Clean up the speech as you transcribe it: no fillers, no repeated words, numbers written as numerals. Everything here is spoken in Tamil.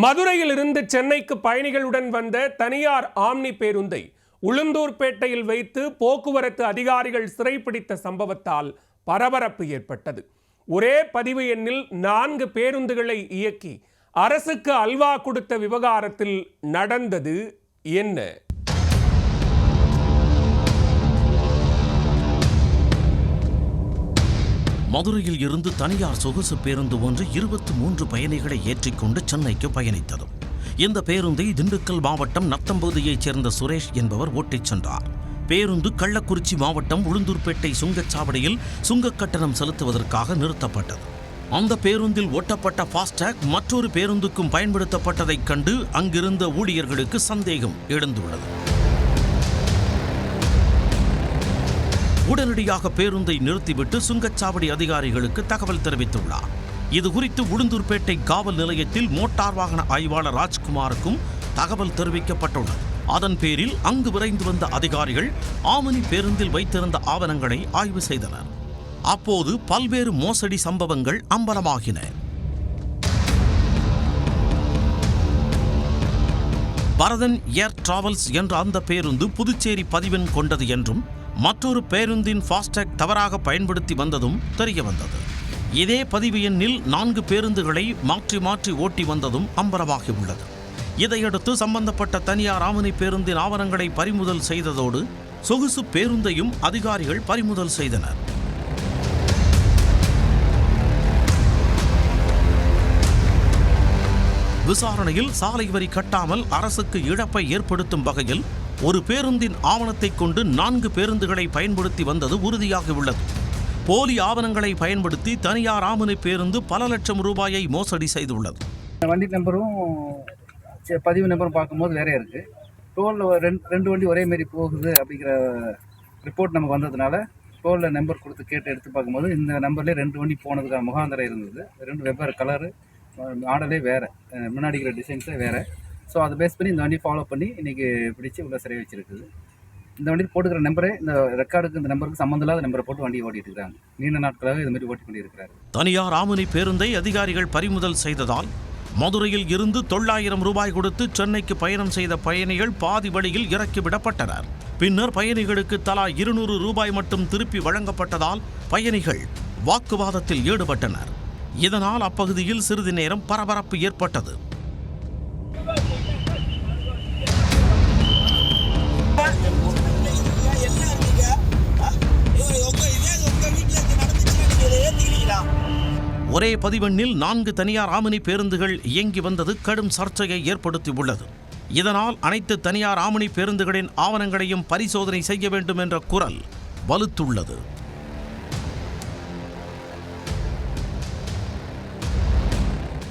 மதுரையிலிருந்து சென்னைக்கு பயணிகளுடன் வந்த தனியார் ஆம்னி பேருந்தை உளுந்தூர்பேட்டையில் வைத்து போக்குவரத்து அதிகாரிகள் சிறைப்பிடித்த சம்பவத்தால் பரபரப்பு ஏற்பட்டது. ஒரே பதிவு எண்ணில் 4 பேருந்துகளை இயக்கி அரசுக்கு அல்வா கொடுத்த விவகாரத்தில் நடந்தது என்ன? மதுரையில் இருந்து தனியார் சொகுசு பேருந்து ஒன்று 23 பயணிகளை ஏற்றிக்கொண்டு சென்னைக்கு பயணித்தது. இந்த பேருந்தை திண்டுக்கல் மாவட்டம் நத்தம்பகுதியைச் சேர்ந்த சுரேஷ் என்பவர் ஓட்டிச் சென்றார். பேருந்து கள்ளக்குறிச்சி மாவட்டம் உளுந்தூர்பேட்டை சுங்கச்சாவடியில் சுங்கக் கட்டணம் செலுத்துவதற்காக நிறுத்தப்பட்டது. அந்த பேருந்தில் ஓட்டப்பட்ட ஃபாஸ்டாக் மற்றொரு பேருந்துக்கும் பயன்படுத்தப்பட்டதைக் கண்டு அங்கிருந்த ஊழியர்களுக்கு சந்தேகம் எழுந்துள்ளது. உடனடியாக பேருந்தை நிறுத்திவிட்டு சுங்கச்சாவடி அதிகாரிகளுக்கு தகவல் தெரிவித்துள்ளார். இதுகுறித்து உளுந்தூர்பேட்டை காவல் நிலையத்தில் மோட்டார் வாகன ஆய்வாளர் ராஜ்குமாருக்கும் தகவல் தெரிவிக்கப்பட்டுள்ளது. அதன் பேரில் அங்கு விரைந்து வந்த அதிகாரிகள் ஆமணி பேருந்தில் வைத்திருந்த ஆவணங்களை ஆய்வு செய்தனர். அப்போது பல்வேறு மோசடி சம்பவங்கள் அம்பலமாகின. பரதன் ஏர் டிராவல்ஸ் என்ற அந்த பேருந்து புதுச்சேரி பதிவெண் கொண்டது என்றும் மற்றொரு பேருந்தின் ஃபாஸ்டாக் தவறாக பயன்படுத்தி வந்ததும் தெரியவந்தது. இதே பதிவு எண்ணில் 4 பேருந்துகளை மாற்றி மாற்றி ஓட்டி வந்ததும் அம்பலமாகியுள்ளது. இதையடுத்து சம்பந்தப்பட்ட தனியார் ஆமணி பேருந்தின் ஆவணங்களை பறிமுதல் செய்ததோடு சொகுசு பேருந்தையும் அதிகாரிகள் பறிமுதல் செய்தனர். விசாரணையில் சாலை வரி கட்டாமல் அரசுக்கு இழப்பை ஏற்படுத்தும் வகையில் ஒரு பேருந்தின் ஆவணத்தை கொண்டு 4 பேருந்துகளை பயன்படுத்தி வந்தது உறுதியாகியுள்ளது. போலி ஆவணங்களை பயன்படுத்தி தனியார் ஆமணி பேருந்து பல லட்சம் ரூபாயை மோசடி செய்துள்ளது. வண்டி நம்பரும் பதிவு நம்பரும் பார்க்கும்போது வேற இருக்கு. டோலில் 2 வண்டி ஒரே மாதிரி போகுது அப்படிங்கிற ரிப்போர்ட் நமக்கு வந்ததுனால டோலில் நம்பர் கொடுத்து கேட்டு எடுத்து பார்க்கும்போது இந்த நம்பர்லேயே 2 வண்டி போனதுக்கான முகாந்திரம் இருந்தது. 2 வெவ்வேறு கலரு, மாடலே வேறு, முன்னாடி இருக்கிற டிசைன்ஸே வேறு. ஸோ அதை பேஸ் பண்ணி இந்த வண்டி ஃபாலோ பண்ணி இன்றைக்கி பிடிச்சி உள்ள சிறை வச்சுருக்குது. இந்த வண்டி போட்டுக்கிற நம்பரே இந்த ரெக்கார்டுக்கு இந்த நம்பருக்கு சம்மந்தம் இல்லாத நம்பரை போட்டு வண்டி ஓட்டிட்டு இருக்காங்க. நீண்ட நாட்களாக இது மாதிரி ஓட்டி கொண்டிருக்கிறாரு. தனியார் ஆமணி பேருந்தை அதிகாரிகள் பறிமுதல் செய்ததால் மதுரையில் இருந்து 900 ரூபாய் கொடுத்து சென்னைக்கு பயணம் செய்த பயணிகள் பாதி வழியில் இறக்கிவிடப்பட்டனர். பின்னர் பயணிகளுக்கு தலா 200 ரூபாய் மட்டும் திருப்பி வழங்கப்பட்டதால் பயணிகள் வாக்குவாதத்தில் ஈடுபட்டனர். இதனால் அப்பகுதியில் சிறிது நேரம் பரபரப்பு ஏற்பட்டது. ஒரே பதிவெண்ணில் 4 தனியார் ஆமணி பேருந்துகள் இயங்கி வந்தது கடும் சர்ச்சையை ஏற்படுத்தியுள்ளது. இதனால் அனைத்து தனியார் ஆமணி பேருந்துகளின் ஆவணங்களையும் பரிசோதனை செய்ய வேண்டும் என்ற குரல் வலுத்துள்ளது.